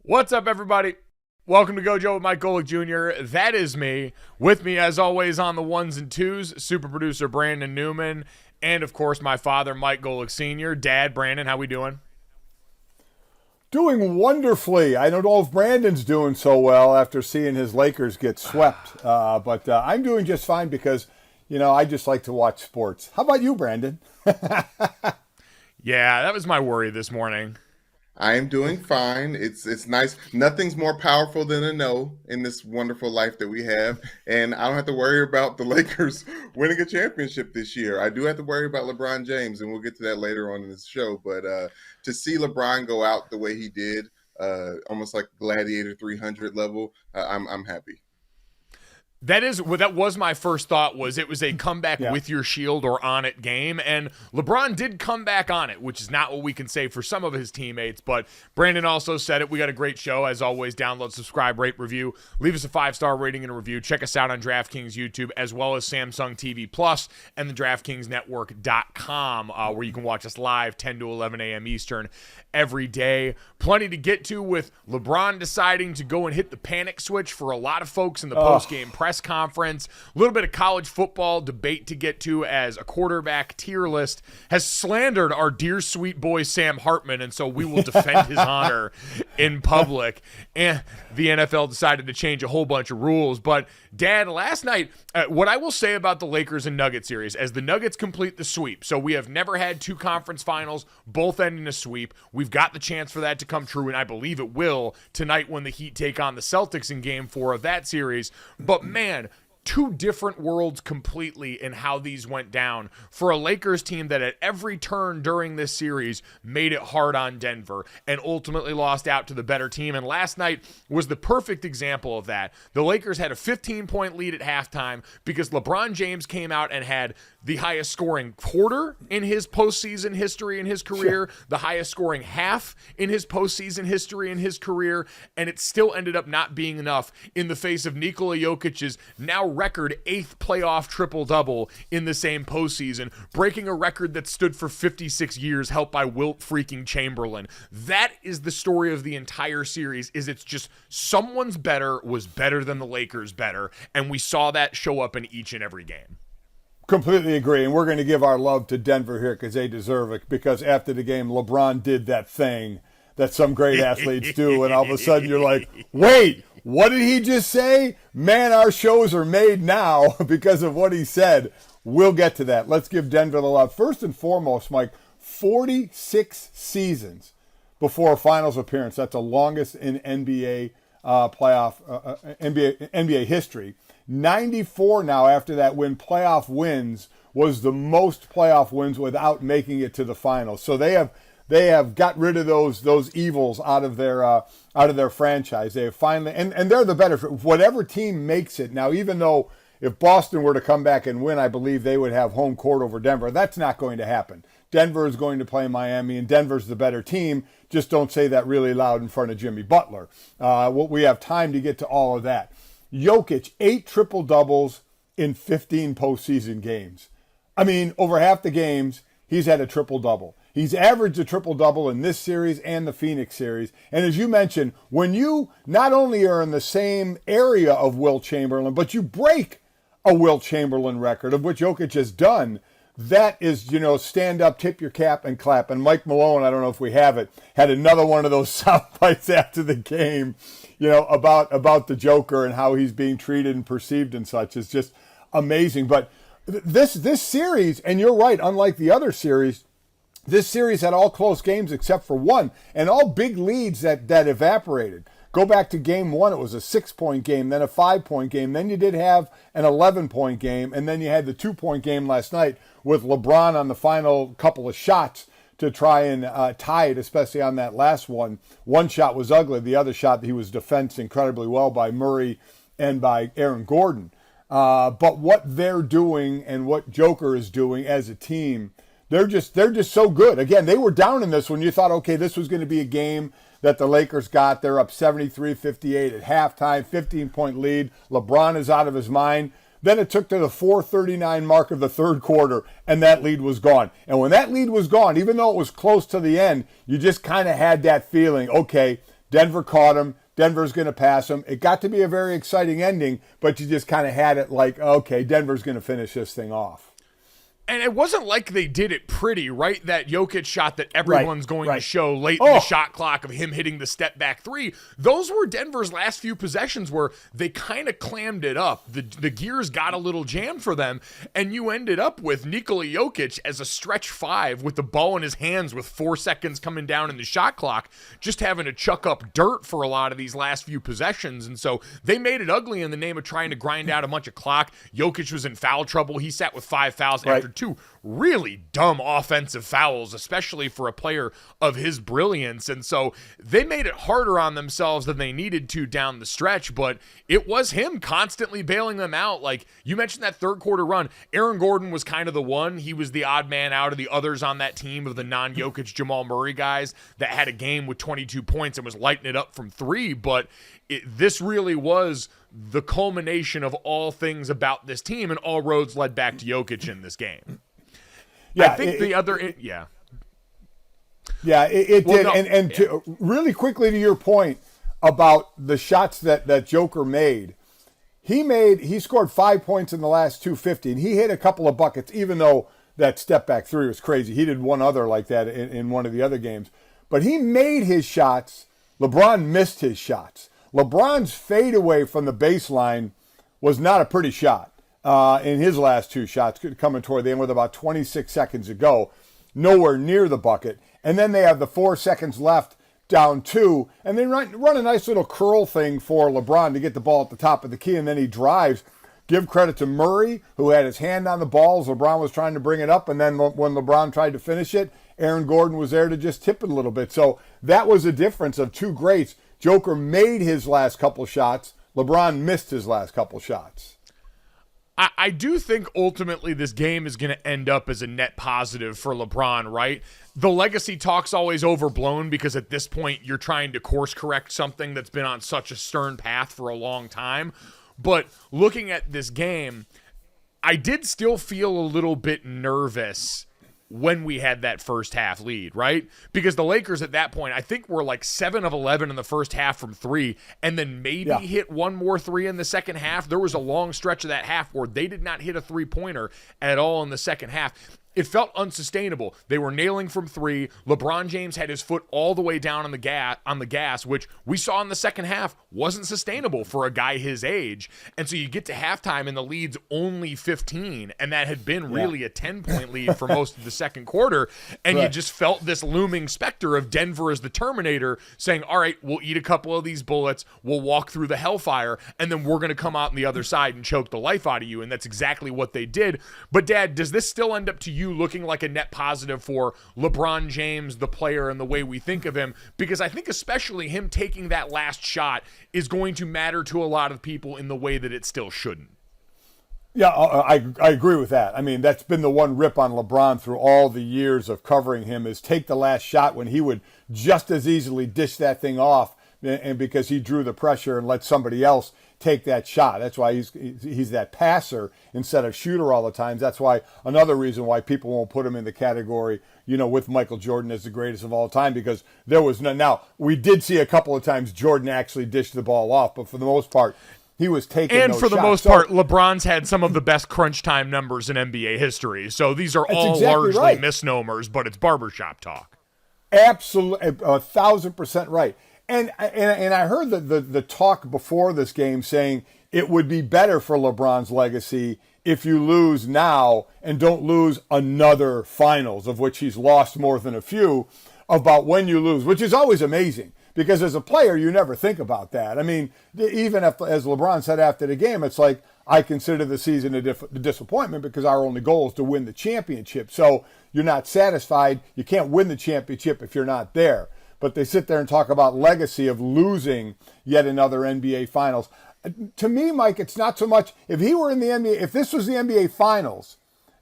What's up, everybody? Welcome to Gojo with Mike Golic Jr. That is me. With me, as always, on the ones and twos, super producer Brandon Newman, and, of course, my father, Mike Golic Sr. Dad, Brandon, how we doing? Doing wonderfully. I don't know if Brandon's doing so well after seeing his Lakers get swept, but I'm doing just fine because, I just like to watch sports. How about you, Brandon? Yeah, that was my worry this morning. I am doing fine. It's nice. Nothing's more powerful than a no in this wonderful life that we have. And I don't have to worry about the Lakers winning a championship this year. I do have to worry about LeBron James, and we'll get to that later on in this show. But to see LeBron go out the way he did, almost like Gladiator 300 level, I'm happy. That was my first thought. It was a comeback with your shield or on it game, and LeBron did come back on it, which is not what we can say for some of his teammates, but Brandon also said it. We got a great show. As always, download, subscribe, rate, review, leave us a 5-star rating and a review. Check us out on DraftKings YouTube as well as Samsung TV Plus and the DraftKingsNetwork.com, where you can watch us live 10 to 11 a.m. Eastern every day. Plenty to get to with LeBron deciding to go and hit the panic switch for a lot of folks in the post-game press conference. A little bit of college football debate to get to as a quarterback tier list has slandered our dear sweet boy Sam Hartman, and so we will defend his honor in public. And the NFL decided to change a whole bunch of rules. But Dad, last night, what I will say about the Lakers and Nuggets series, as the Nuggets complete the sweep, so we have never had two conference finals, both end in a sweep. We've got the chance for that to come true, and I believe it will tonight when the Heat take on the Celtics in Game 4 of that series. But man, two different worlds completely in how these went down for a Lakers team that at every turn during this series made it hard on Denver and ultimately lost out to the better team. And last night was the perfect example of that. The Lakers had a 15-point lead at halftime because LeBron James came out and had the highest scoring quarter in his postseason history in his career, the highest scoring half in his postseason history in his career, and it still ended up not being enough in the face of Nikola Jokic's now record 8th playoff triple-double in the same postseason, breaking a record that stood for 56 years, helped by Wilt freaking Chamberlain. That is the story of the entire series, is it's just someone's better was better than the Lakers better, and we saw that show up in each and every game. Completely agree, and we're going to give our love to Denver here because they deserve it, because after the game, LeBron did that thing that some great athletes do, and all of a sudden you're like, wait, what did he just say? Man, our shows are made now because of what he said. We'll get to that. Let's give Denver the love. First and foremost, Mike, 46 seasons before a finals appearance. That's the longest in NBA NBA history. 94 now after that win. Playoff wins was the most playoff wins without making it to the finals. So they have got rid of those evils out of their franchise. They have finally, and they're the better. Whatever team makes it now, even though if Boston were to come back and win, I believe they would have home court over Denver. That's not going to happen. Denver is going to play Miami, and Denver's the better team. Just don't say that really loud in front of Jimmy Butler. We have time to get to all of that. Jokic, 8 triple-doubles in 15 postseason games. I mean, over half the games, he's had a triple-double. He's averaged a triple-double in this series and the Phoenix series. And as you mentioned, when you not only are in the same area of Wilt Chamberlain, but you break a Wilt Chamberlain record, of which Jokic has done, that is, stand up, tip your cap, and clap. And Mike Malone, I don't know if we have it, had another one of those sound bites after the game, about the Joker and how he's being treated and perceived and such. Is just amazing. But this series, and you're right, unlike the other series, this series had all close games except for one, and all big leads that evaporated. Go back to game 1, it was a 6-point game, then a 5-point game, then you did have an 11-point game, and then you had the 2-point game last night with LeBron on the final couple of shots to try and tie it, especially on that last one. One shot was ugly. The other shot, he was defensed incredibly well by Murray and by Aaron Gordon. But what they're doing and what Joker is doing as a team, they're just so good. Again, they were down in this when you thought, okay, this was going to be a game that the Lakers got. They're up 73-58 at halftime, 15-point lead. LeBron is out of his mind. Then it took to the 4:39 mark of the third quarter, and that lead was gone. And when that lead was gone, even though it was close to the end, you just kind of had that feeling, okay, Denver caught him. Denver's going to pass him. It got to be a very exciting ending, but you just kind of had it like, okay, Denver's going to finish this thing off. And it wasn't like they did it pretty, right? That Jokic shot that everyone's going to show late in the shot clock of him hitting the step back three. Those were Denver's last few possessions where they kind of clammed it up. The gears got a little jammed for them, and you ended up with Nikola Jokic as a stretch five with the ball in his hands with 4 seconds coming down in the shot clock, just having to chuck up dirt for a lot of these last few possessions. And so they made it ugly in the name of trying to grind out a bunch of clock. Jokic was in foul trouble. He sat with 5 fouls after 2 really dumb offensive fouls, especially for a player of his brilliance. And so they made it harder on themselves than they needed to down the stretch, but it was him constantly bailing them out. Like you mentioned that third quarter run, Aaron Gordon was kind of the one. He was the odd man out of the others on that team of the non-Jokic Jamal Murray guys that had a game with 22 points and was lighting it up from 3, but this really was the culmination of all things about this team, and all roads led back to Jokic in this game. Yeah, I think it did. No, and to, really quickly to your point about the shots that Joker made, he scored 5 points in the last 250, and he hit a couple of buckets, even though that step back three was crazy. He did one other like that in one of the other games. But he made his shots. LeBron missed his shots. LeBron's fadeaway from the baseline was not a pretty shot. In his last 2 shots coming toward the end with about 26 seconds to go, nowhere near the bucket. And then they have the 4 seconds left, down 2, and they run a nice little curl thing for LeBron to get the ball at the top of the key, and then he drives. Give credit to Murray, who had his hand on the ball as LeBron was trying to bring it up, and then when LeBron tried to finish it, Aaron Gordon was there to just tip it a little bit. So that was a difference of 2 greats. Joker made his last couple shots. LeBron missed his last couple shots. I do think ultimately this game is going to end up as a net positive for LeBron, right? The legacy talk's always overblown because at this point you're trying to course correct something that's been on such a stern path for a long time. But looking at this game, I did still feel a little bit nervous when we had that first half lead, right? Because the Lakers at that point, I think were like 7 of 11 in the first half from 3, and then maybe hit one more 3 in the second half. There was a long stretch of that half where they did not hit a 3-pointer at all in the second half. It felt unsustainable. They were nailing from 3. LeBron James had his foot all the way down on the gas, which we saw in the second half wasn't sustainable for a guy his age. And so you get to halftime and the lead's only 15, and that had been really a 10-point lead for most of the second quarter. And you just felt this looming specter of Denver as the Terminator saying, all right, we'll eat a couple of these bullets, we'll walk through the hellfire, and then we're going to come out on the other side and choke the life out of you. And that's exactly what they did. But Dad, does this still end up to you looking like a net positive for LeBron James, the player, and the way we think of him? Because I think especially him taking that last shot is going to matter to a lot of people in the way that it still shouldn't. Yeah, I agree with that. I mean, that's been the one rip on LeBron through all the years of covering him, is take the last shot when he would just as easily dish that thing off, and because he drew the pressure and let somebody else take that shot. That's why he's that passer instead of shooter all the time. That's why another reason why people won't put him in the category, with Michael Jordan as the greatest of all time, because there was none. Now, we did see a couple of times Jordan actually dished the ball off, but for the most part, he was taking and those for the shots. most part, LeBron's had some of the best crunch time numbers in NBA history. So these are all exactly largely right. misnomers, but it's barbershop talk. Absolutely, 1,000% right. And I heard the talk before this game saying it would be better for LeBron's legacy if you lose now and don't lose another finals, of which he's lost more than a few, about when you lose, which is always amazing. Because as a player, you never think about that. I mean, even if, as LeBron said after the game, it's like, I consider the season a disappointment because our only goal is to win the championship. So you're not satisfied. You can't win the championship if you're not there. But they sit there and talk about legacy of losing yet another NBA Finals. To me, Mike, it's not so much if he were in the NBA, if this was the NBA Finals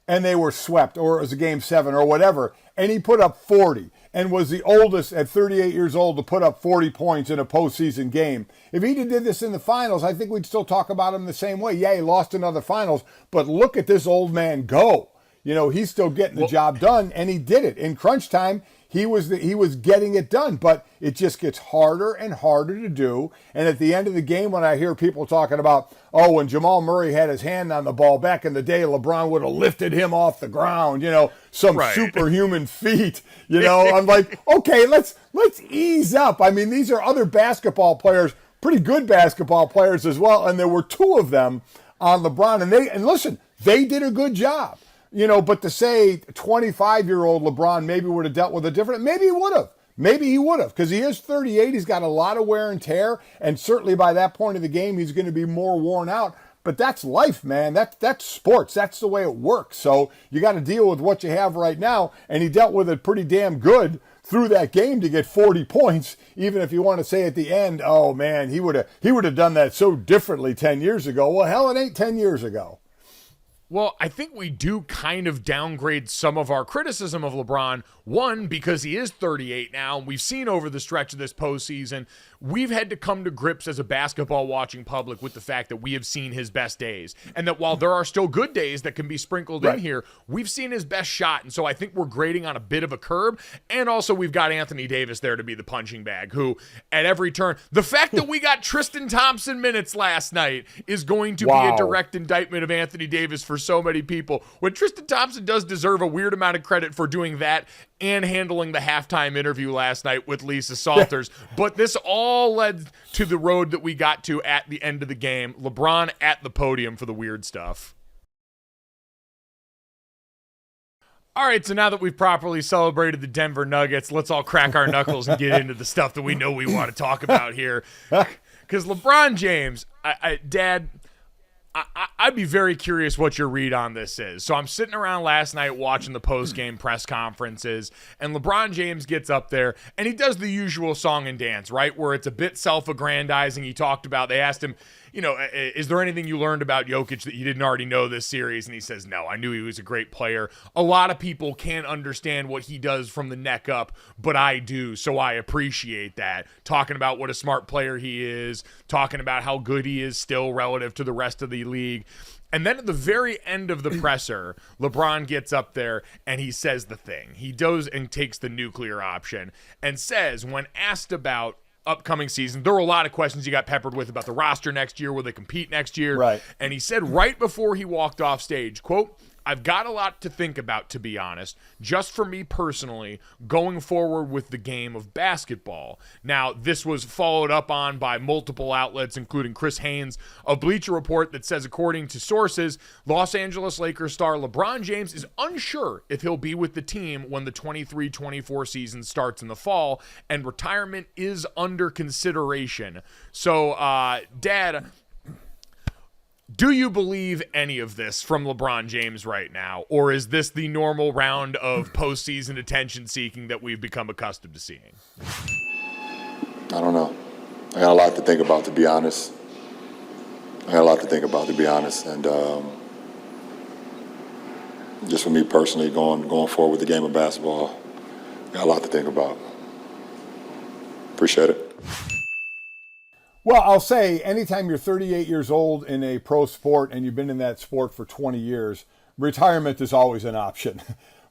and they were swept, or it was a Game 7 or whatever, and he put up 40 and was the oldest at 38 years old to put up 40 points in a postseason game. If he did this in the finals, I think we'd still talk about him the same way. Yeah, he lost another finals, but look at this old man go. He's still getting the job done, and he did it. In crunch time, he was getting it done, but it just gets harder and harder to do. And at the end of the game, when I hear people talking about, oh, when Jamal Murray had his hand on the ball back in the day, LeBron would have lifted him off the ground, some superhuman feat, I'm like, okay, let's ease up. I mean, these are other basketball players, pretty good basketball players as well, and there were two of them on LeBron, and listen, they did a good job. But to say 25-year-old LeBron maybe would have dealt with it different, maybe he would have. Maybe he would have, because he is 38. He's got a lot of wear and tear, and certainly by that point of the game, he's going to be more worn out. But that's life, man. That's sports. That's the way it works. So you got to deal with what you have right now, and he dealt with it pretty damn good through that game to get 40 points, even if you want to say at the end, oh, man, he would have done that so differently 10 years ago. Well, hell, it ain't 10 years ago. Well, I think we do kind of downgrade some of our criticism of LeBron. One, because he is 38 now, and we've seen over the stretch of this postseason, we've had to come to grips as a basketball watching public with the fact that we have seen his best days. And that while there are still good days that can be sprinkled in here, we've seen his best shot. And so I think we're grading on a bit of a curb. And also we've got Anthony Davis there to be the punching bag, who at every turn, the fact that we got Tristan Thompson minutes last night is going to be a direct indictment of Anthony Davis for so many people. When Tristan Thompson does deserve a weird amount of credit for doing that and handling the halftime interview last night with Lisa Salters. But this all led to the road that we got to at the end of the game. LeBron at the podium for the weird stuff. All right, so now that we've properly celebrated the Denver Nuggets, let's all crack our knuckles and get into the stuff that we know we want to talk about here. Because LeBron James, Dad, I'd be very curious what your read on this is. So I'm sitting around last night watching the post-game press conferences, and LeBron James gets up there, and he does the usual song and dance, right, where it's a bit self-aggrandizing. They asked him, is there anything you learned about Jokic that you didn't already know this series? And he says, no, I knew he was a great player. A lot of people can't understand what he does from the neck up, but I do, so I appreciate that. Talking about what a smart player he is, talking about how good he is still relative to the rest of the league. And then at the very end of the presser, LeBron gets up there and he says the thing. He goes and takes the nuclear option and says, when asked about upcoming season, there were a lot of questions he got peppered with about the roster next year, will they compete next year? Right. And he said right before he walked off stage, quote, I've got a lot to think about, to be honest, just for me personally, going forward with the game of basketball. Now, this was followed up on by multiple outlets, including Chris Haynes of Bleacher Report, that says, according to sources, Los Angeles Lakers star LeBron James is unsure if he'll be with the team when the 23-24 season starts in the fall, and retirement is under consideration. So, Dad, do you believe any of this from LeBron James right now, or is this the normal round of postseason attention-seeking that we've become accustomed to seeing? I don't know. I got a lot to think about, to be honest. And just for me personally, going forward with the game of basketball, I got a lot to think about. Appreciate it. Well, I'll say anytime you're 38 years old in a pro sport and you've been in that sport for 20 years, retirement is always an option.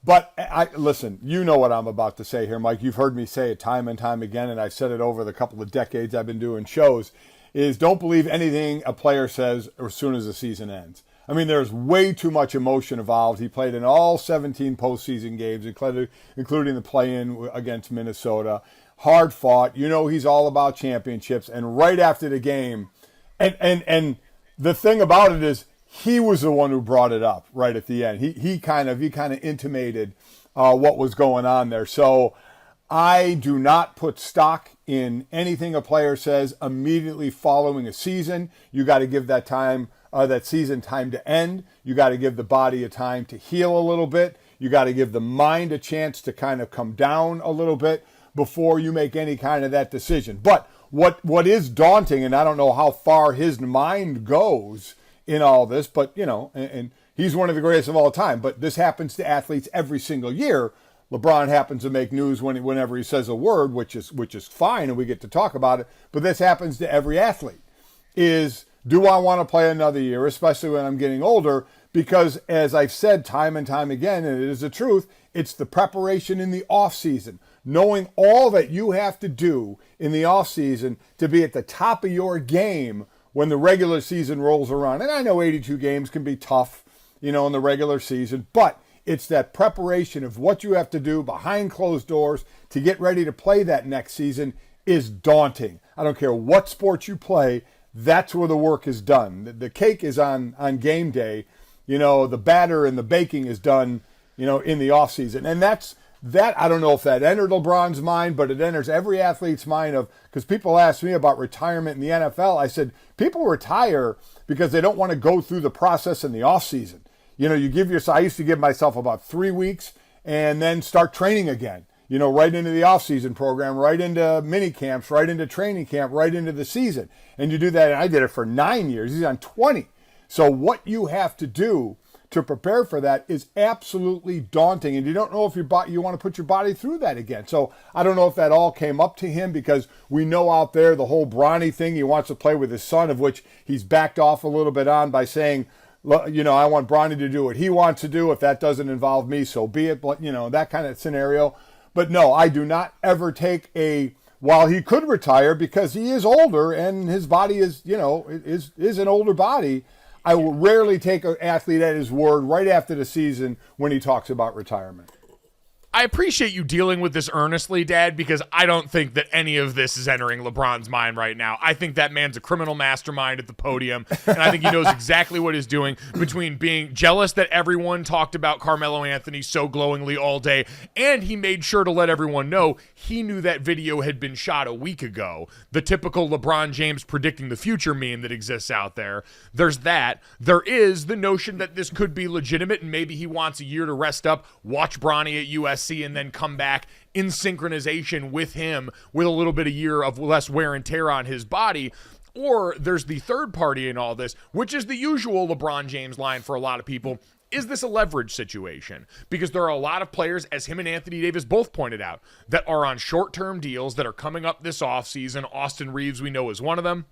But listen, you know what I'm about to say here, Mike. You've heard me say it time and time again, and I've said it over the couple of decades I've been doing shows, is don't believe anything a player says as soon as the season ends. I mean, there's way too much emotion involved. He played in all 17 postseason games, including the play-in against Minnesota. Hard fought. He's all about championships. And right after the game, and the thing about it is he was the one who brought it up right at the end. He kind of intimated what was going on there. So I do not put stock in anything a player says immediately following a season. You got to give that season time to end. You got to give the body a time to heal a little bit. You got to give the mind a chance to kind of come down a little bit before you make any kind of that decision. But what is daunting, and I don't know how far his mind goes in all this, but, and he's one of the greatest of all time, but this happens to athletes every single year. LeBron happens to make news whenever he says a word, which is fine, and we get to talk about it, but this happens to every athlete, is do I want to play another year, especially when I'm getting older? Because as I've said time and time again, and it is the truth, it's the preparation in the offseason. Knowing all that you have to do in the offseason to be at the top of your game when the regular season rolls around. And I know 82 games can be tough, in the regular season, but it's that preparation of what you have to do behind closed doors to get ready to play that next season is daunting. I don't care what sport you play, that's where the work is done. The cake is on game day. The batter and the baking is done, in the offseason. And that I don't know if that entered LeBron's mind, but it enters every athlete's mind because people ask me about retirement in the NFL. I said, people retire because they don't want to go through the process in the offseason. I used to give myself about 3 weeks and then start training again, right into the offseason program, right into mini camps, right into training camp, right into the season. And you do that, and I did it for 9 years. He's on 20. So what you have to do to prepare for that is absolutely daunting, and you don't know if you want to put your body through that again. So I don't know if that all came up to him, because we know out there the whole Bronny thing, he wants to play with his son, of which he's backed off a little bit on by saying, I want Bronny to do what he wants to do. If that doesn't involve me, so be it. But, that kind of scenario. But no, I do not ever take while he could retire, because he is older and his body is an older body, I will rarely take an athlete at his word right after the season when he talks about retirement. I appreciate you dealing with this earnestly, Dad, because I don't think that any of this is entering LeBron's mind right now. I think that man's a criminal mastermind at the podium, and I think he knows exactly what he's doing, between being jealous that everyone talked about Carmelo Anthony so glowingly all day, and he made sure to let everyone know he knew that video had been shot a week ago. The typical LeBron James predicting the future meme that exists out there. There's that. There is the notion that this could be legitimate, and maybe he wants a year to rest up, watch Bronny at USC, and then come back in synchronization with him with a little bit of year of less wear and tear on his body. Or there's the third party in all this, which is the usual LeBron James line for a lot of people. Is this a leverage situation? Because there are a lot of players, as him and Anthony Davis both pointed out, that are on short-term deals that are coming up this offseason. Austin Reeves, we know, is one of them.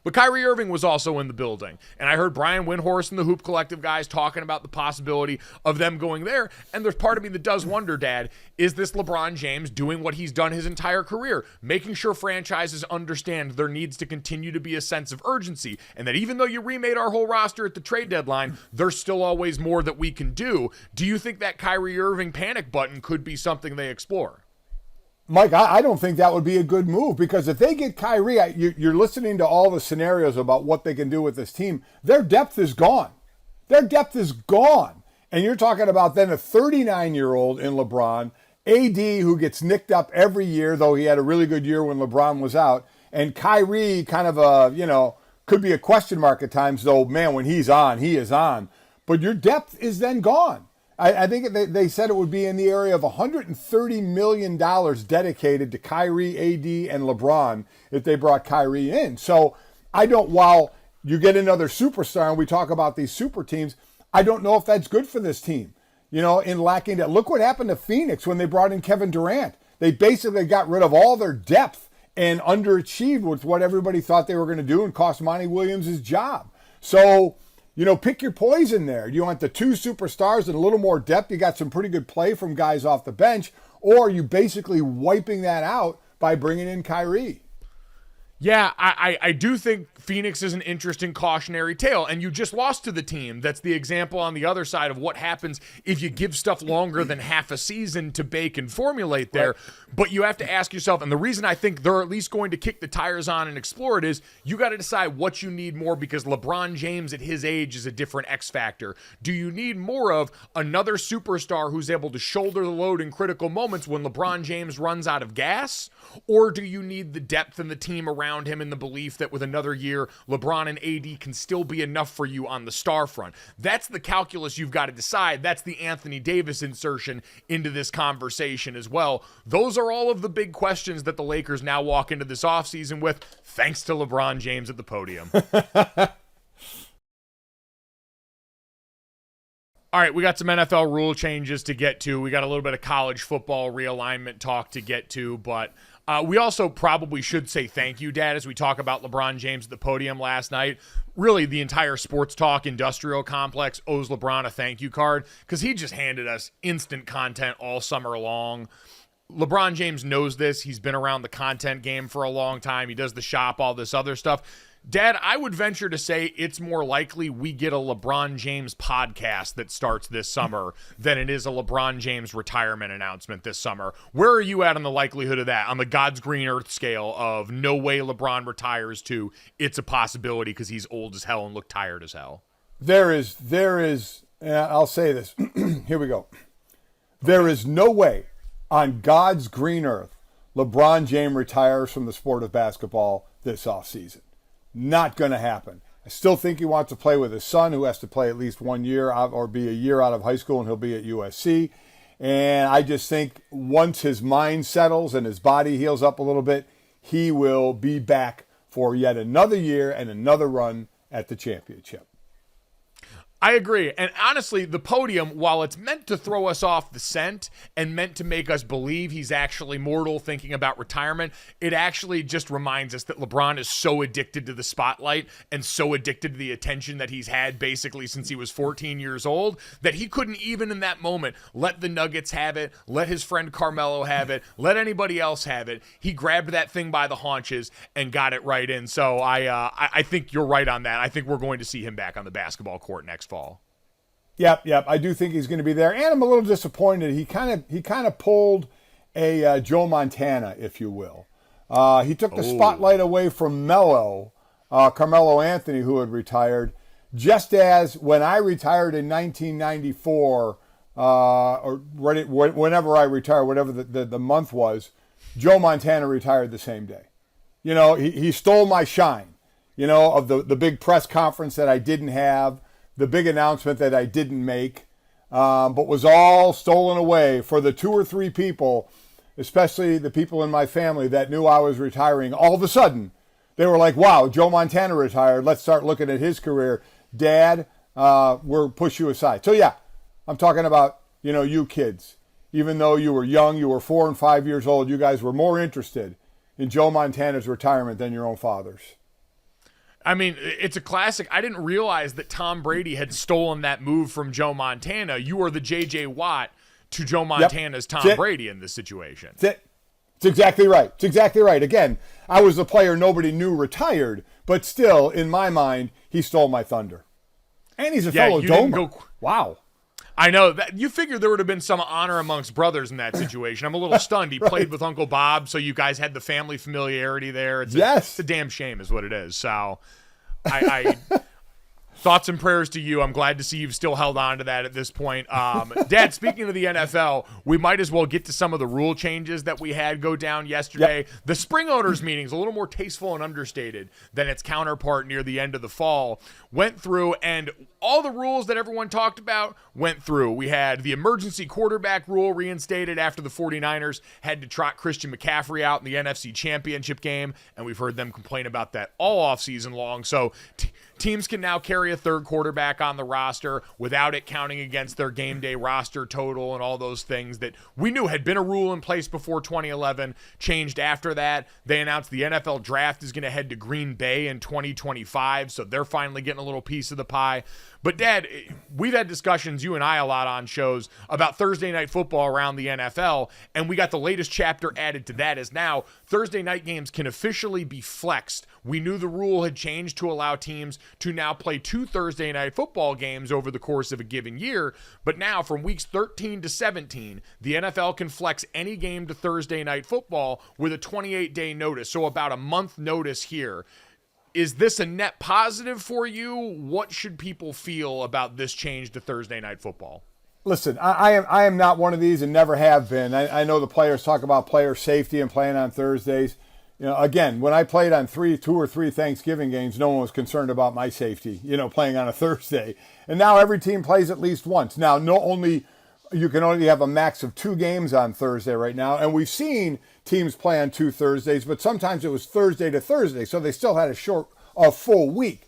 But Kyrie Irving was also in the building, and I heard Brian Windhorst and the Hoop Collective guys talking about the possibility of them going there, and there's part of me that does wonder, Dad, is this LeBron James doing what he's done his entire career, making sure franchises understand there needs to continue to be a sense of urgency, and that even though you remade our whole roster at the trade deadline, there's still always more that we can do. Do you think that Kyrie Irving panic button could be something they explore? Mike, I don't think that would be a good move, because if they get Kyrie, you're listening to all the scenarios about what they can do with this team. Their depth is gone. Their depth is gone. And you're talking about then a 39-year-old in LeBron, AD, who gets nicked up every year, though he had a really good year when LeBron was out, and Kyrie kind of could be a question mark at times, though, man, when he's on, he is on. But your depth is then gone. I think they said it would be in the area of $130 million dedicated to Kyrie, AD, and LeBron if they brought Kyrie in. So while you get another superstar, and we talk about these super teams, I don't know if that's good for this team, in lacking that. Look what happened to Phoenix when they brought in Kevin Durant. They basically got rid of all their depth and underachieved with what everybody thought they were going to do, and cost Monty Williams his job. So, pick your poison there. You want the two superstars and a little more depth. You got some pretty good play from guys off the bench, or are you basically wiping that out by bringing in Kyrie? Yeah, I do think Phoenix is an interesting cautionary tale, and you just lost to the team that's the example on the other side of what happens if you give stuff longer than half a season to bake and formulate there. Right. But you have to ask yourself, and the reason I think they're at least going to kick the tires on and explore it is you got to decide what you need more, because LeBron James at his age is a different X factor. Do you need more of another superstar who's able to shoulder the load in critical moments when LeBron James runs out of gas? Or do you need the depth in the team around him in the belief that with another year, LeBron and AD can still be enough for you on the star front? That's the calculus you've got to decide. That's the Anthony Davis insertion into this conversation as well. Those are all of the big questions that the Lakers now walk into this offseason with, thanks to LeBron James at the podium. All right, we got some NFL rule changes to get to. We got a little bit of college football realignment talk to get to, but We also probably should say thank you, Dad, as we talk about LeBron James at the podium last night. Really, the entire sports talk industrial complex owes LeBron a thank you card because he just handed us instant content all summer long. LeBron James knows this. He's been around the content game for a long time. He does the shop, all this other stuff. Dad, I would venture to say it's more likely we get a LeBron James podcast that starts this summer than it is a LeBron James retirement announcement this summer. Where are you at on the likelihood of that, on the God's green earth scale of no way LeBron retires to it's a possibility because he's old as hell and look tired as hell? There is, I'll say this. Here we go. There is no way on God's green earth LeBron James retires from the sport of basketball this offseason. Not going to happen. I still think he wants to play with his son, who has to play at least 1 year or be a year out of high school, and he'll be at USC. And I just think once his mind settles and his body heals up a little bit, he will be back for yet another year and another run at the championship. I agree. And honestly, the podium, while it's meant to throw us off the scent and meant to make us believe he's actually mortal thinking about retirement, it actually just reminds us that LeBron is so addicted to the spotlight and so addicted to the attention that he's had basically since he was 14 years old that he couldn't even in that moment let the Nuggets have it, let his friend Carmelo have it, let anybody else have it. He grabbed that thing by the haunches and got it right in. So I think you're right on that. I think we're going to see him back on the basketball court next fall. Yep. I do think he's going to be there, and I'm a little disappointed. He kind of pulled a Joe Montana, if you will. He took the spotlight away from Carmelo Anthony, who had retired, just as when I retired in 1994, or whenever I retired, whatever the month was, Joe Montana retired the same day. You know, he stole my shine, you know, of the big press conference that I didn't have, the big announcement that I didn't make, but was all stolen away for the 2 or 3 people, especially the people in my family that knew I was retiring. All of a sudden, they were like, wow, Joe Montana retired. Let's start looking at his career. Dad, we'll push you aside. So, yeah, I'm talking about, you know, you kids. Even though you were young, you were 4 and 5 years old, you guys were more interested in Joe Montana's retirement than your own father's. I mean, it's a classic. I didn't realize that Tom Brady had stolen that move from Joe Montana. You are the J.J. Watt to Joe Montana's Tom Brady in this situation. It's exactly right. It's exactly right. Again, I was the player nobody knew retired, but still, in my mind, he stole my thunder. And he's a fellow Domer. Wow. I know. That you figured there would have been some honor amongst brothers in that situation. I'm a little stunned. He played with Uncle Bob, so you guys had the family familiarity there. It's a damn shame is what it is. So I thoughts and prayers to you. I'm glad to see you've still held on to that at this point. Dad, speaking of the NFL, we might as well get to some of the rule changes that we had go down yesterday. Yep. The spring owners meeting is a little more tasteful and understated than its counterpart near the end of the fall. Went through, and all the rules that everyone talked about went through. We had the emergency quarterback rule reinstated after the 49ers had to trot Christian McCaffrey out in the NFC Championship game, and we've heard them complain about that all offseason long. So teams can now carry a third quarterback on the roster without it counting against their game day roster total and all those things that we knew had been a rule in place before 2011, changed after that. They announced the NFL draft is going to head to Green Bay in 2025, so they're finally getting a little piece of the pie. But, Dad, we've had discussions, you and I, a lot on shows about Thursday night football around the NFL, and we got the latest chapter added to that is now Thursday night games can officially be flexed. We knew the rule had changed to allow teams to now play 2 Thursday night football games over the course of a given year, but now from weeks 13 to 17, the NFL can flex any game to Thursday night football with a 28-day notice, so about a month notice here. Is this a net positive for you? What should people feel about this change to Thursday night football? Listen, I am not one of these and never have been. I know the players talk about player safety and playing on Thursdays. You know, again, when I played on 2 or 3 Thanksgiving games, no one was concerned about my safety, you know, playing on a Thursday. And now every team plays at least once. Now, you can only have a max of 2 games on Thursday right now. And we've seen teams play on 2 Thursdays, but sometimes it was Thursday to Thursday. So they still had a full week.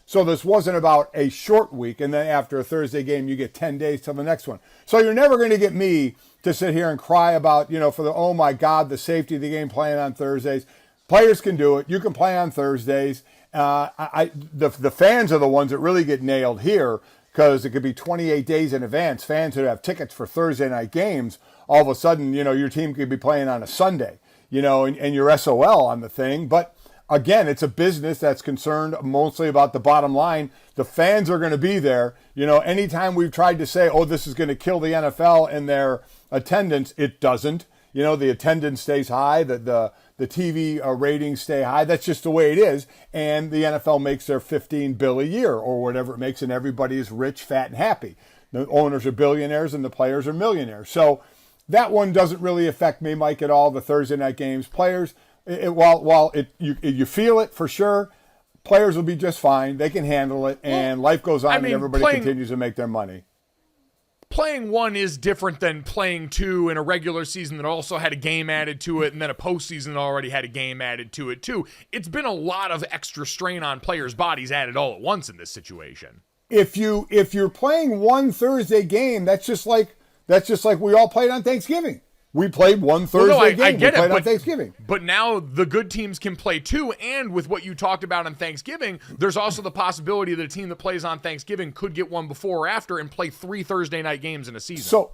So this wasn't about a short week, and then after a Thursday game, you get 10 days till the next one. So you're never going to get me to sit here and cry about, oh my God, the safety of the game playing on Thursdays. Players can do it. You can play on Thursdays. The fans are the ones that really get nailed here, because it could be 28 days in advance. Fans who have tickets for Thursday night games, all of a sudden, your team could be playing on a Sunday, and you're SOL on the thing. But again, it's a business that's concerned mostly about the bottom line. The fans are going to be there. Anytime we've tried to say, oh, this is going to kill the NFL and their attendance, it doesn't. The attendance stays high, the TV ratings stay high. That's just the way it is. And the NFL makes their $15 billion a year or whatever it makes, and everybody is rich, fat, and happy. The owners are billionaires and the players are millionaires. So that one doesn't really affect me, Mike, at all. The Thursday night games, players, while you feel it for sure, players will be just fine. They can handle it, and life goes on, and everybody continues to make their money. Playing one is different than playing two in a regular season that also had a game added to it, and then a postseason that already had a game added to it too. It's been a lot of extra strain on players' bodies added all at once in this situation. If you're playing one Thursday game, that's just like we all played on Thanksgiving. We played one Thursday game. I get we played it, on Thanksgiving. But now the good teams can play two, and with what you talked about on Thanksgiving, there's also the possibility that a team that plays on Thanksgiving could get one before or after and play 3 Thursday night games in a season.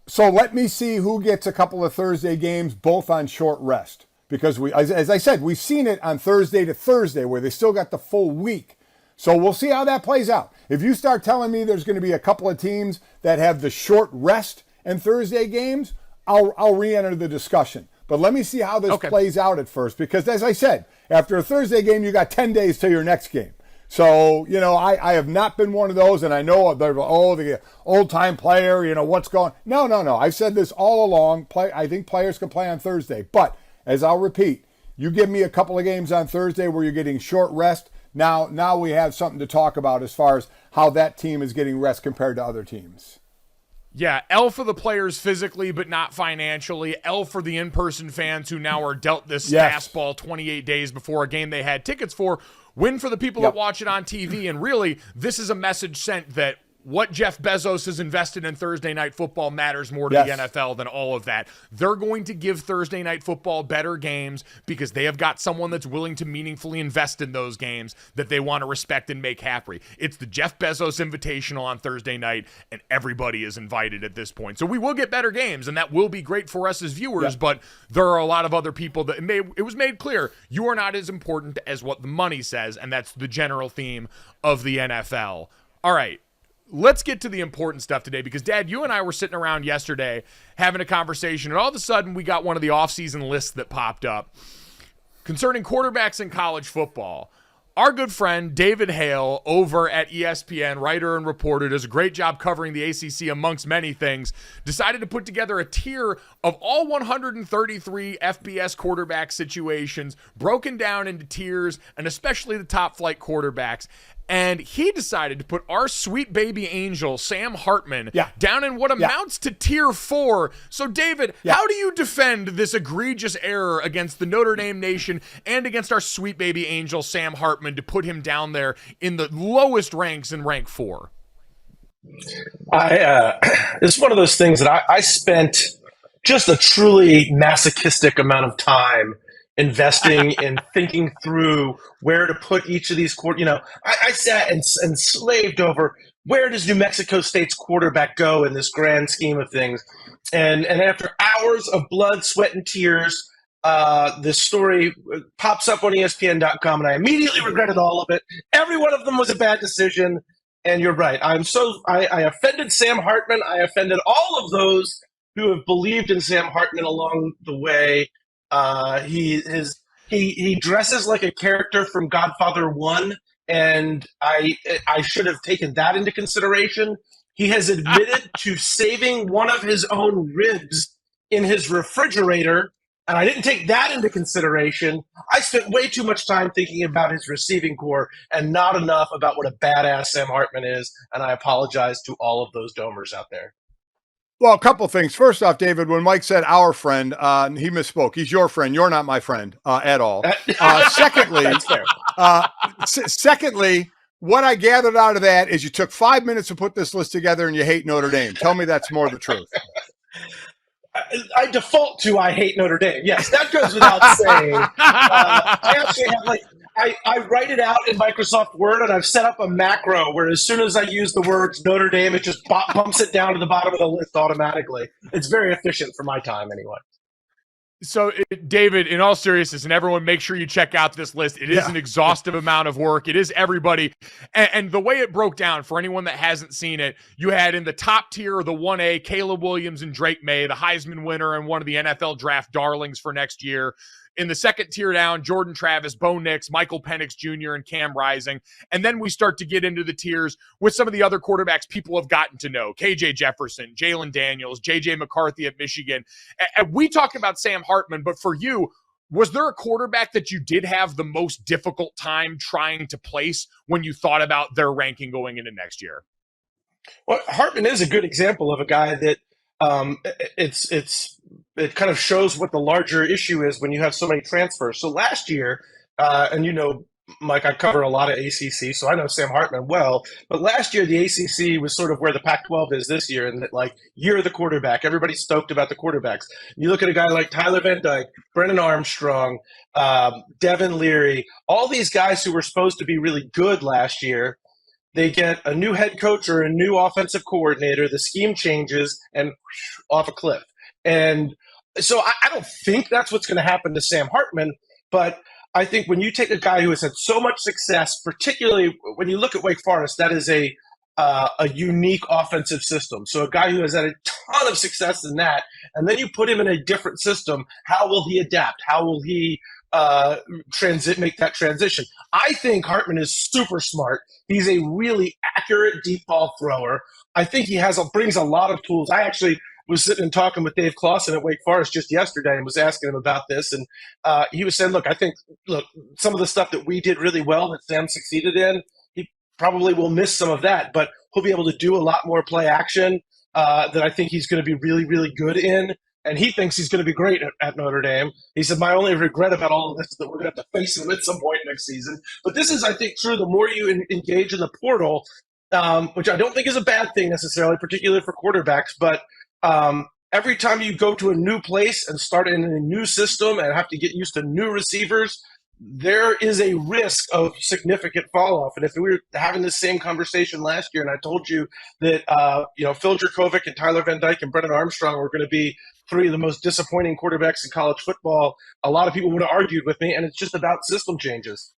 So let me see who gets a couple of Thursday games both on short rest. Because as I said, we've seen it on Thursday to Thursday where they still got the full week. So we'll see how that plays out. If you start telling me there's going to be a couple of teams that have the short rest and Thursday games, I'll re-enter the discussion. But let me see how this plays out at first, because as I said, after a Thursday game, you got 10 days till your next game. So, I have not been one of those, and I know the old-time player, what's going on. No. I've said this all along. I think players can play on Thursday. But, as I'll repeat, you give me a couple of games on Thursday where you're getting short rest, now we have something to talk about as far as how that team is getting rest compared to other teams. Yeah, L for the players physically, but not financially. L for the in-person fans who now are dealt this fastball 28 days before a game they had tickets for. Win for the people that watch it on TV. And really, this is a message sent that what Jeff Bezos has invested in Thursday Night Football matters more to the NFL than all of that. They're going to give Thursday Night Football better games because they have got someone that's willing to meaningfully invest in those games that they want to respect and make happy. It's the Jeff Bezos Invitational on Thursday night, and everybody is invited at this point. So we will get better games, and that will be great for us as viewers, but there are a lot of other people that it was made clear you are not as important as what the money says, and that's the general theme of the NFL. All right. Let's get to the important stuff today, because, Dad, you and I were sitting around yesterday having a conversation, and all of a sudden we got one of the offseason lists that popped up concerning quarterbacks in college football. Our good friend David Hale over at ESPN, writer and reporter, does a great job covering the ACC amongst many things, decided to put together a tier of all 133 FBS quarterback situations, broken down into tiers, and especially the top flight quarterbacks. And he decided to put our sweet baby angel, Sam Hartman, down in what amounts to tier 4. So, David, how do you defend this egregious error against the Notre Dame Nation and against our sweet baby angel, Sam Hartman, to put him down there in the lowest ranks in rank 4? It's one of those things that I spent just a truly masochistic amount of time investing in thinking through where to put each of these I sat and slaved over where does New Mexico State's quarterback go in this grand scheme of things. And after hours of blood, sweat, and tears, this story pops up on ESPN.com, and I immediately regretted all of it. Every one of them was a bad decision. And you're right. I offended Sam Hartman. I offended all of those who have believed in Sam Hartman along the way. He dresses like a character from Godfather 1, and I should have taken that into consideration. He has admitted to saving one of his own ribs in his refrigerator, and I didn't take that into consideration. I spent way too much time thinking about his receiving core and not enough about what a badass Sam Hartman is, and I apologize to all of those domers out there. Well, a couple things. First off, David, when Mike said our friend, he misspoke. He's your friend. You're not my friend at all. Secondly, what I gathered out of that is you took 5 minutes to put this list together and you hate Notre Dame. Tell me that's more the truth. I default to I hate Notre Dame. Yes, that goes without saying. I actually have I write it out in Microsoft Word, and I've set up a macro where as soon as I use the words Notre Dame, it just bumps it down to the bottom of the list automatically. It's very efficient for my time anyway. So, David, in all seriousness, and everyone, make sure you check out this list. It is an exhaustive amount of work. It is everybody. And the way it broke down, for anyone that hasn't seen it, you had in the top tier, the 1A, Caleb Williams and Drake May, the Heisman winner and one of the NFL draft darlings for next year. In the second tier down, Jordan Travis, Bo Nix, Michael Penix Jr., and Cam Rising. And then we start to get into the tiers with some of the other quarterbacks people have gotten to know. KJ Jefferson, Jalen Daniels, JJ McCarthy at Michigan. And we talked about Sam Hartman, but for you, was there a quarterback that you did have the most difficult time trying to place when you thought about their ranking going into next year? Well, Hartman is a good example of a guy that it kind of shows what the larger issue is when you have so many transfers. So last year, and Mike, I cover a lot of ACC, so I know Sam Hartman well. But last year, the ACC was sort of where the Pac-12 is this year, and that you're the quarterback. Everybody's stoked about the quarterbacks. You look at a guy like Tyler Van Dyke, Brennan Armstrong, Devin Leary, all these guys who were supposed to be really good last year. They get a new head coach or a new offensive coordinator, the scheme changes, and off a cliff. And so I don't think that's what's going to happen to Sam Hartman, but I think when you take a guy who has had so much success, particularly when you look at Wake Forest, that is a unique offensive system. So a guy who has had a ton of success in that, and then you put him in a different system, how will he adapt? How will he make that transition? I think Hartman is super smart. He's a really accurate deep ball thrower. I think he brings a lot of tools. I actually was sitting and talking with Dave Clawson at Wake Forest just yesterday and was asking him about this. And he was saying, look, some of the stuff that we did really well that Sam succeeded in, he probably will miss some of that, but he'll be able to do a lot more play action that I think he's going to be really, really good in. And he thinks he's going to be great at Notre Dame. He said, my only regret about all of this is that we're going to have to face him at some point next season. But this is, I think, true. The more you engage in the portal, which I don't think is a bad thing necessarily, particularly for quarterbacks, but every time you go to a new place and start in a new system and have to get used to new receivers, there is a risk of significant fall off. And if we were having the same conversation last year and I told you that Phil Jurkovec and Tyler Van Dyke and Brennan Armstrong were going to be three of the most disappointing quarterbacks in college football, a lot of people would have argued with me, and it's just about system changes.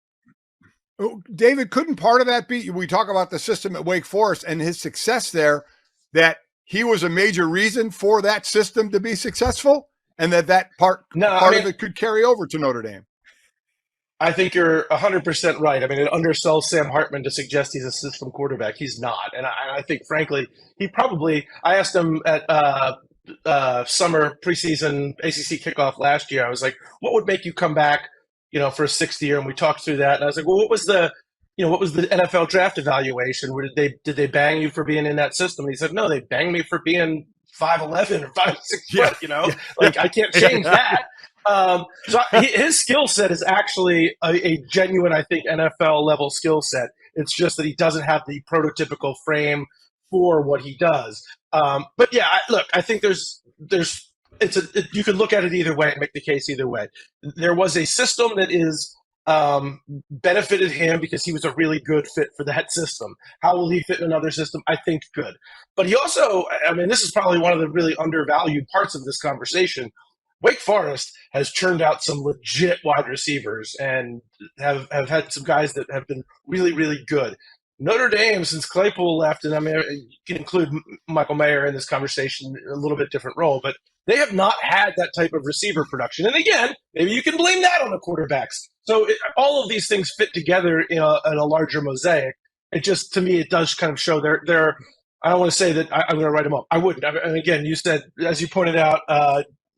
David, couldn't part of that be, we talk about the system at Wake Forest and his success there, that he was a major reason for that system to be successful, and that part of it could carry over to Notre Dame? I think you're 100% right. I mean, it undersells Sam Hartman to suggest he's a system quarterback. He's not. And I think, frankly, I asked him at summer preseason ACC kickoff last year, I was like, what would make you come back, for a sixth year? And we talked through that. And I was like, well, what was the NFL draft evaluation? Did they bang you for being in that system? And he said, no, they banged me for being 5'11" or 5'6" foot, I can't change that. So his skill set is actually a genuine, I think, NFL level skill set. It's just that he doesn't have the prototypical frame for what he does. But yeah, I think you could look at it either way and make the case either way. There was a system that is benefited him because he was a really good fit for that system. How will he fit in another system? I think good. But he also, this is probably one of the really undervalued parts of this conversation. Wake Forest has churned out some legit wide receivers and have had some guys that have been really, really good. Notre Dame, since Claypool left, and you can include Michael Mayer in this conversation, a little bit different role, but they have not had that type of receiver production. And again, maybe you can blame that on the quarterbacks. So all of these things fit together in a larger mosaic. It just, to me, it does kind of show they're I don't want to say that I'm going to write them up. I wouldn't. And again, you said, as you pointed out,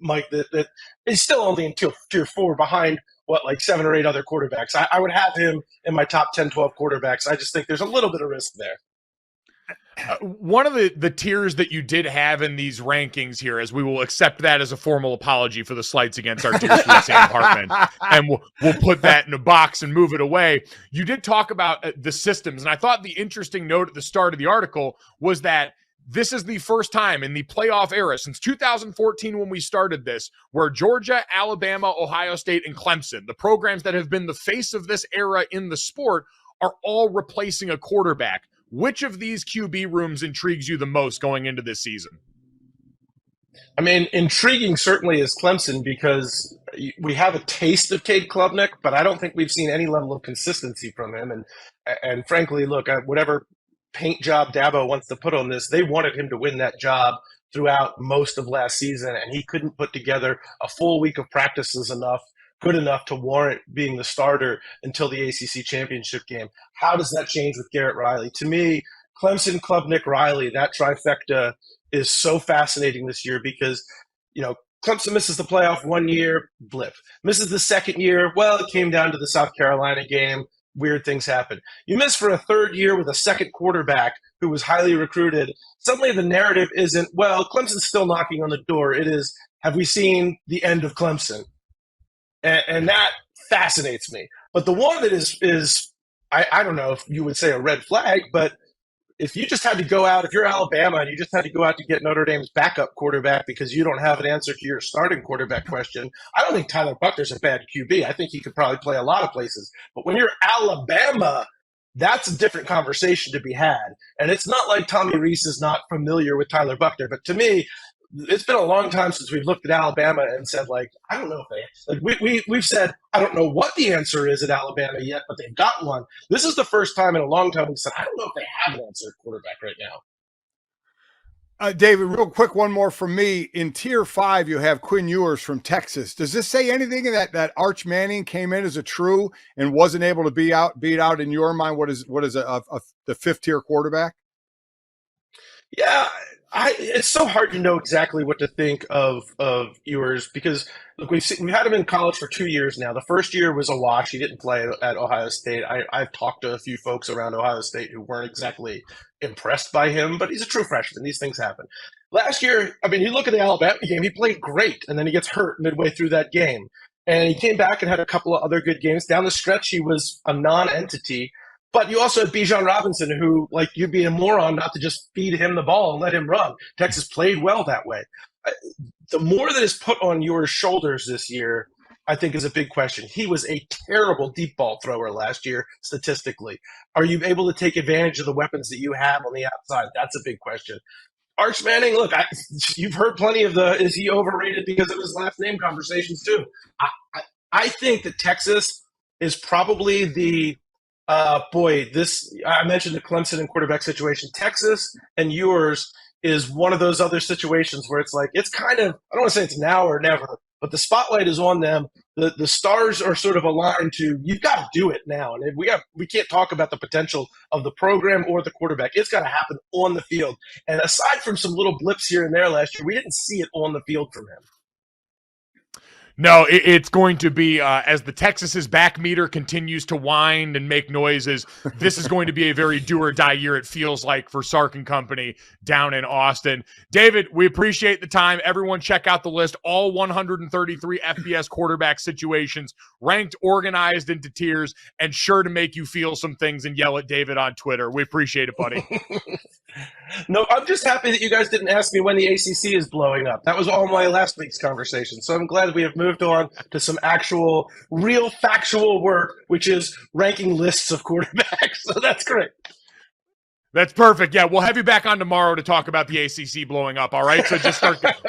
Mike, that he's still only in tier 4 behind, 7 or 8 other quarterbacks. I would have him in my top 10, 12 quarterbacks. I just think there's a little bit of risk there. One of the tiers that you did have in these rankings here, as we will accept that as a formal apology for the slights against our dear sweet Sam Hartman, and we'll put that in a box and move it away. You did talk about the systems, and I thought the interesting note at the start of the article was that this is the first time in the playoff era since 2014 when we started this, where Georgia, Alabama, Ohio State, and Clemson, the programs that have been the face of this era in the sport, are all replacing a quarterback. Which of these QB rooms intrigues you the most going into this season? I mean, intriguing certainly is Clemson because we have a taste of Cade Klubnik, but I don't think we've seen any level of consistency from him. And frankly, look, whatever paint job Dabo wants to put on this, they wanted him to win that job throughout most of last season, and he couldn't put together a full week of practices good enough to warrant being the starter until the ACC championship game. How does that change with Garrett Riley? To me, Clemson, Klubnik, Riley, that trifecta is so fascinating this year because, Clemson misses the playoff 1 year, blip. Misses the second year, well, it came down to the South Carolina game. Weird things happen. You miss for a third year with a second quarterback who was highly recruited. Suddenly the narrative isn't, well, Clemson's still knocking on the door. It is, have we seen the end of Clemson? And that fascinates me. But the one that is I don't know if you would say a red flag, but if you just had to go out, if you're Alabama and you just had to go out to get Notre Dame's backup quarterback because you don't have an answer to your starting quarterback question, I don't think Tyler Buckner's a bad QB. I think he could probably play a lot of places. But when you're Alabama, that's a different conversation to be had. And it's not like Tommy Rees is not familiar with Tyler Buckner. But to me, it's been a long time since we've looked at Alabama and said, I don't know if we've said, I don't know what the answer is at Alabama yet, but they've got one. This is the first time in a long time we said, I don't know if they have an answer at quarterback right now. David, real quick, one more from me. In Tier 5, you have Quinn Ewers from Texas. Does this say anything that Arch Manning came in as a true and wasn't able to beat out in your mind? What is the fifth-tier quarterback? Yeah, it's so hard to know exactly what to think of Ewers because look, we've had him in college for 2 years now. The first year was a wash. He didn't play at Ohio State. I've talked to a few folks around Ohio State who weren't exactly impressed by him, but he's a true freshman. These things happen. Last year, I mean, you look at the Alabama game, he played great, and then he gets hurt midway through that game. And he came back and had a couple of other good games. Down the stretch, he was a non-entity. But you also had Bijan Robinson, who, you'd be a moron not to just feed him the ball and let him run. Texas played well that way. The more that is put on your shoulders this year, I think is a big question. He was a terrible deep ball thrower last year, statistically. Are you able to take advantage of the weapons that you have on the outside? That's a big question. Arch Manning, look, you've heard plenty of is he overrated because of his last name conversations too. I think that Texas is probably the I mentioned the Clemson and quarterback situation. Texas and yours is one of those other situations where it's kind of, I don't want to say it's now or never, but the spotlight is on them. The stars are sort of aligned to, you've got to do it now. And we can't talk about the potential of the program or the quarterback. It's got to happen on the field. And aside from some little blips here and there last year, we didn't see it on the field from him. No, it's going to be, as the Texas's back meter continues to whine and make noises, this is going to be a very do-or-die year, it feels like, for Sark and company down in Austin. David, we appreciate the time. Everyone check out the list. All 133 FBS quarterback situations, ranked, organized into tiers, and sure to make you feel some things and yell at David on Twitter. We appreciate it, buddy. No, I'm just happy that you guys didn't ask me when the ACC is blowing up. That was all my last week's conversation. So I'm glad we have moved on to some actual, real factual work, which is ranking lists of quarterbacks. So that's great. That's perfect. Yeah, we'll have you back on tomorrow to talk about the ACC blowing up, all right? So just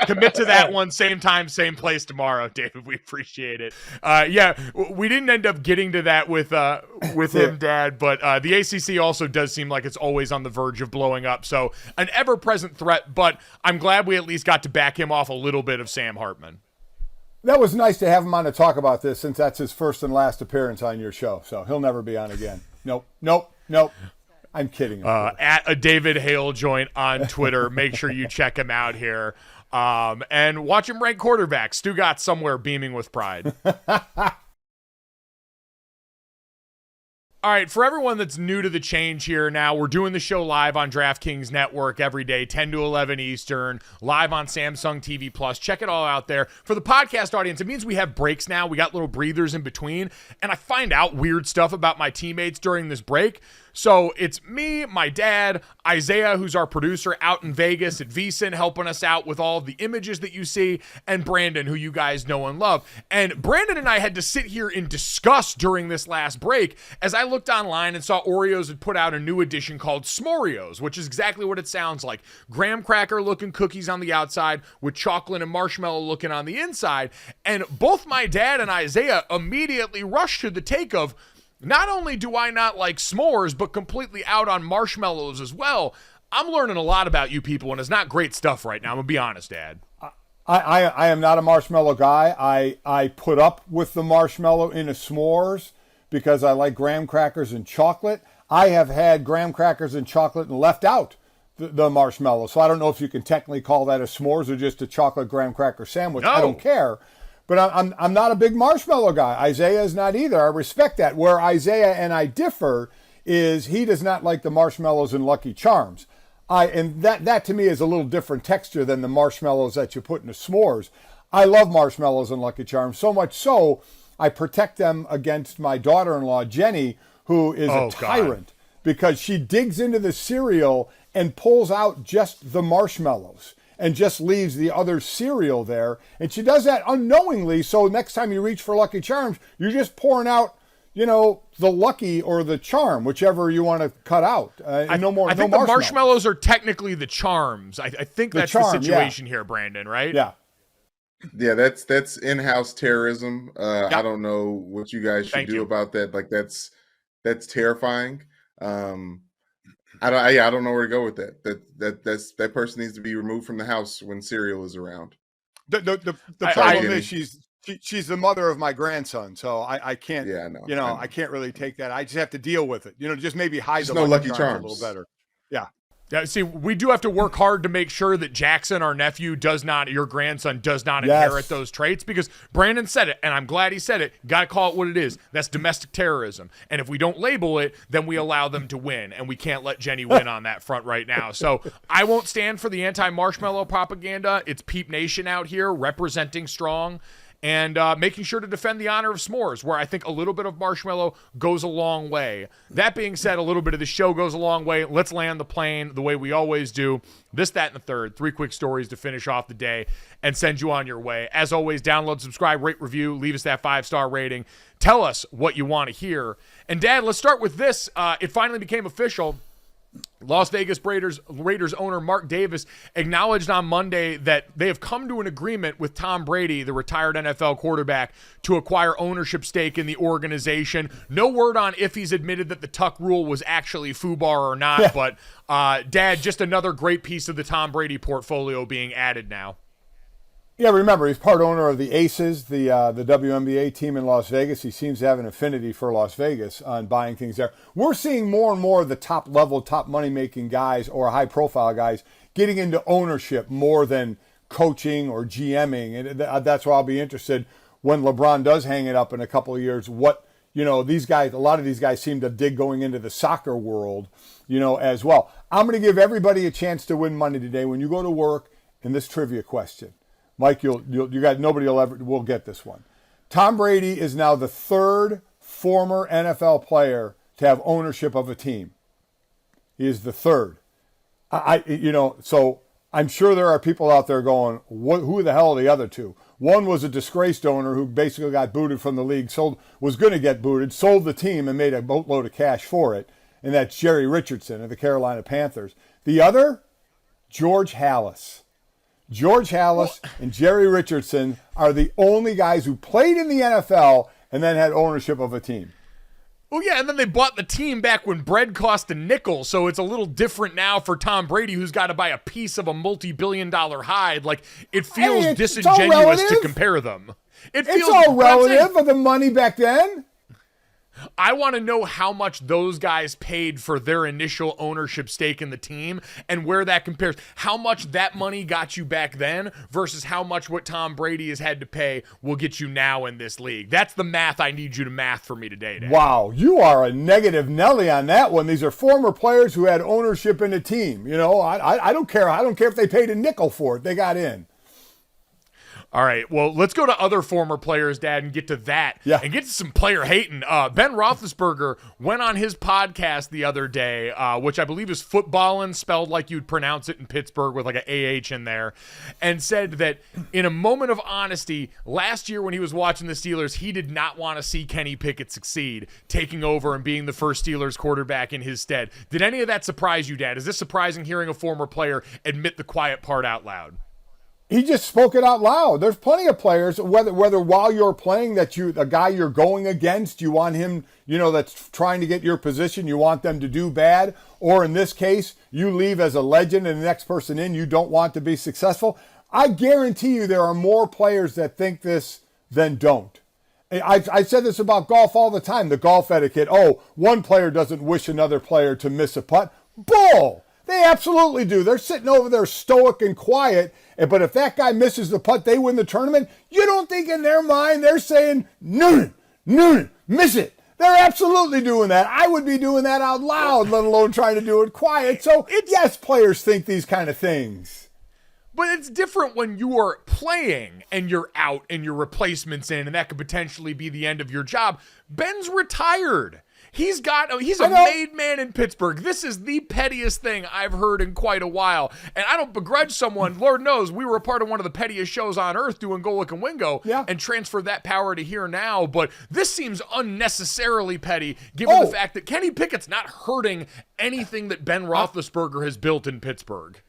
commit to that one, same time, same place tomorrow, David. We appreciate it. Yeah, we didn't end up getting to that with him, Dad, but the ACC also does seem like it's always on the verge of blowing up. So an ever-present threat, but I'm glad we at least got to back him off a little bit of Sam Hartman. That was nice to have him on to talk about this since that's his first and last appearance on your show. So he'll never be on again. Nope. I'm kidding. At a David Hale joint on Twitter. Make sure you check him out here. And watch him rank quarterbacks. Stu got somewhere beaming with pride. All right, for everyone that's new to the change here now, we're doing the show live on DraftKings Network every day, 10 to 11 Eastern, live on Samsung TV Plus. Check it all out there. For the podcast audience, it means we have breaks now. We got little breathers in between, and I find out weird stuff about my teammates during this break. So it's me, my dad, Isaiah, who's our producer out in Vegas at VSiN, helping us out with all of the images that you see, and Brandon, who you guys know and love. And Brandon and I had to sit here and discuss during this last break as I looked online and saw Oreos had put out a new edition called S'moreos, which is exactly what it sounds like. Graham cracker looking cookies on the outside with chocolate and marshmallow looking on the inside. And both my dad and Isaiah immediately rushed to the take of, not only do I not like s'mores, but completely out on marshmallows as well. I'm learning a lot about you people, and it's not great stuff right now. I'm going to be honest, Dad. I am not a marshmallow guy. I put up with the marshmallow in a s'mores because I like graham crackers and chocolate. I have had graham crackers and chocolate and left out the marshmallow. So I don't know if you can technically call that a s'mores or just a chocolate graham cracker sandwich. No. I don't care. But I'm not a big marshmallow guy. Isaiah is not either. I respect that. Where Isaiah and I differ is he does not like the marshmallows in Lucky Charms. And that to me is a little different texture than the marshmallows that you put in the s'mores. I love marshmallows in Lucky Charms, so much so I protect them against my daughter-in-law, Jenny, who is a tyrant because she digs into the cereal and pulls out just the marshmallows and just leaves the other cereal there. And she does that unknowingly, so next time you reach for Lucky Charms, you're just pouring out, the Lucky or the Charm, whichever you want to cut out. I think the marshmallows are technically the Charms. I think that's the situation here, Brandon, right? Yeah. Yeah, that's in-house terrorism. I don't know what you guys should do about that. Like that's terrifying. I don't know where to go with that. That person needs to be removed from the house when cereal is around. The problem is she's the mother of my grandson, so I can't. Yeah, no, I can't really take that. I just have to deal with it. Just maybe hide the Lucky Charms a little better. Yeah. Yeah, see, we do have to work hard to make sure that Jackson, our nephew, your grandson, does not inherit those traits, because Brandon said it, and I'm glad he said it. Got to call it what it is. That's domestic terrorism. And if we don't label it, then we allow them to win, and we can't let Jenny win on that front right now. So I won't stand for the anti-marshmallow propaganda. It's Peep Nation out here representing strong and making sure to defend the honor of s'mores, where I think a little bit of marshmallow goes a long way. That being said, a little bit of the show goes a long way. Let's land the plane the way we always do. This, that, and the third. 3 quick stories to finish off the day and send you on your way. As always, download, subscribe, rate, review, leave us that 5-star rating. Tell us what you want to hear. And, Dad, let's start with this. It finally became official. Las Vegas Raiders owner Mark Davis acknowledged on Monday that they have come to an agreement with Tom Brady, the retired NFL quarterback, to acquire ownership stake in the organization. No word on if he's admitted that the Tuck rule was actually FUBAR or not, but Dad, just another great piece of the Tom Brady portfolio being added now. Yeah, remember, he's part owner of the Aces, the WNBA team in Las Vegas. He seems to have an affinity for Las Vegas on buying things there. We're seeing more and more of the top-level, top money-making guys or high-profile guys getting into ownership more than coaching or GMing. And that's why I'll be interested when LeBron does hang it up in a couple of years, what, these guys, a lot of these guys seem to dig going into the soccer world, as well. I'm going to give everybody a chance to win money today when you go to work in this trivia question. Mike, you got nobody will get this one. Tom Brady is now the third former NFL player to have ownership of a team. He is the third. So I'm sure there are people out there going, who the hell are the other two? One was a disgraced owner who basically got booted from the league, was going to get booted, sold the team and made a boatload of cash for it, and that's Jerry Richardson of the Carolina Panthers. The other, George Halas. George Halas and Jerry Richardson are the only guys who played in the NFL and then had ownership of a team. Well, yeah, and then they bought the team back when bread cost a nickel, so it's a little different now for Tom Brady, who's got to buy a piece of a multi-billion-dollar hide. Like, it feels disingenuous to compare them. It's all relative of the money back then. I want to know how much those guys paid for their initial ownership stake in the team and where that compares. How much that money got you back then versus how much what Tom Brady has had to pay will get you now in this league. That's the math I need you to math for me today, Dad. Wow, you are a negative Nelly on that one. These are former players who had ownership in the team. You know, I don't care. I don't care if they paid a nickel for it. They got in. All right, well, let's go to other former players, Dad, and get to that. Yeah. And get to some player hating. Ben Roethlisberger went on his podcast the other day, which I believe is footballin', spelled like you'd pronounce it in Pittsburgh with like an AH in there, and said that in a moment of honesty, last year when he was watching the Steelers, he did not want to see Kenny Pickett succeed, taking over and being the first Steelers quarterback in his stead. Did any of that surprise you, Dad? Is this surprising hearing a former player admit the quiet part out loud? He just spoke it out loud. There's plenty of players, whether while you're playing, that a guy you're going against, you want him, that's trying to get your position, you want them to do bad, or in this case, you leave as a legend and the next person in, you don't want to be successful. I guarantee you there are more players that think this than don't. I said this about golf all the time, the golf etiquette. Oh, one player doesn't wish another player to miss a putt. Bull! They absolutely do. They're sitting over there stoic and quiet, but if that guy misses the putt, they win the tournament. You don't think in their mind they're saying, Noonan, miss it. They're absolutely doing that. I would be doing that out loud, let alone trying to do it quiet. So, yes, players think these kind of things. But it's different when you are playing and you're out and your replacement's in, and that could potentially be the end of your job. Ben's retired. He's a made man in Pittsburgh. This is the pettiest thing I've heard in quite a while. And I don't begrudge someone. Lord knows we were a part of one of the pettiest shows on earth doing Golic and Wingo and transferred that power to here now. But this seems unnecessarily petty given the fact that Kenny Pickett's not hurting anything that Ben Roethlisberger has built in Pittsburgh.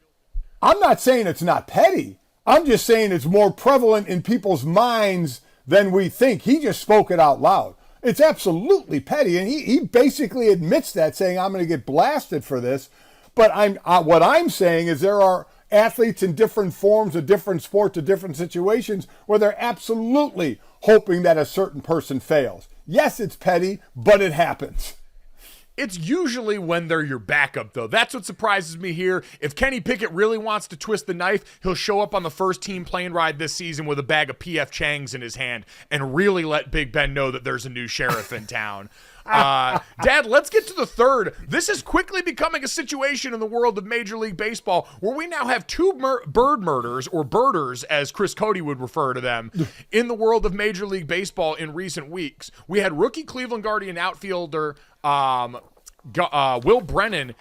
I'm not saying it's not petty. I'm just saying it's more prevalent in people's minds than we think. He just spoke it out loud. It's absolutely petty, and he basically admits that, saying, I'm going to get blasted for this. But what I'm saying is there are athletes in different forms of different sports, of different situations, where they're absolutely hoping that a certain person fails. Yes, it's petty, but it happens. It's usually when they're your backup, though. That's what surprises me here. If Kenny Pickett really wants to twist the knife, he'll show up on the first team plane ride this season with a bag of P.F. Chang's in his hand and really let Big Ben know that there's a new sheriff in town. Dad, let's get to the third. This is quickly becoming a situation in the world of Major League Baseball where we now have two bird murders, or birders, as Chris Cody would refer to them, in the world of Major League Baseball in recent weeks. We had rookie Cleveland Guardian outfielder Will Brennan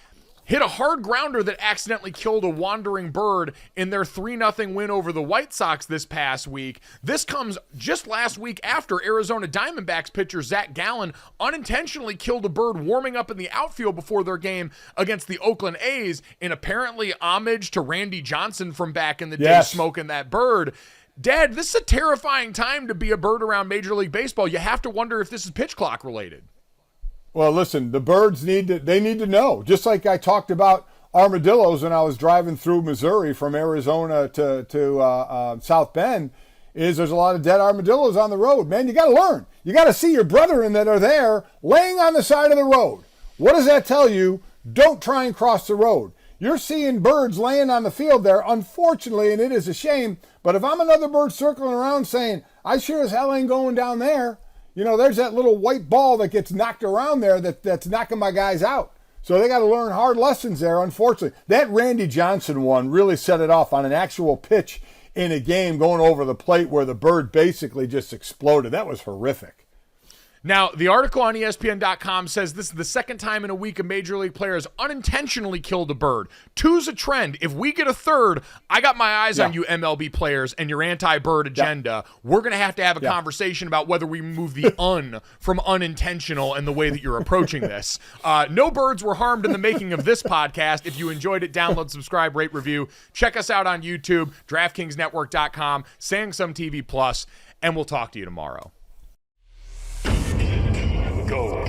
hit a hard grounder that accidentally killed a wandering bird in their 3-0 win over the White Sox this past week. This comes just last week after Arizona Diamondbacks pitcher Zach Gallen unintentionally killed a bird warming up in the outfield before their game against the Oakland A's in apparently homage to Randy Johnson from back in the day, smoking that bird. Dad, this is a terrifying time to be a bird around Major League Baseball. You have to wonder if this is pitch clock related. Well, listen, the birds need to know. Just like I talked about armadillos when I was driving through Missouri from Arizona to South Bend, there's a lot of dead armadillos on the road. Man, you got to learn. You got to see your brethren that are there laying on the side of the road. What does that tell you? Don't try and cross the road. You're seeing birds laying on the field there, unfortunately, and it is a shame. But if I'm another bird circling around saying, I sure as hell ain't going down there, there's that little white ball that gets knocked around there that's knocking my guys out. So they got to learn hard lessons there, unfortunately. That Randy Johnson one really set it off on an actual pitch in a game going over the plate where the bird basically just exploded. That was horrific. Now, the article on ESPN.com says this is the second time in a week a Major League player has unintentionally killed a bird. 2's a trend. If we get a third, I got my eyes on you MLB players and your anti-bird agenda. We're going to have a conversation about whether we remove the from unintentional and the way that you're approaching this. No birds were harmed in the making of this podcast. If you enjoyed it, download, subscribe, rate, review. Check us out on YouTube, DraftKingsNetwork.com, Samsung TV Plus, and we'll talk to you tomorrow. Go.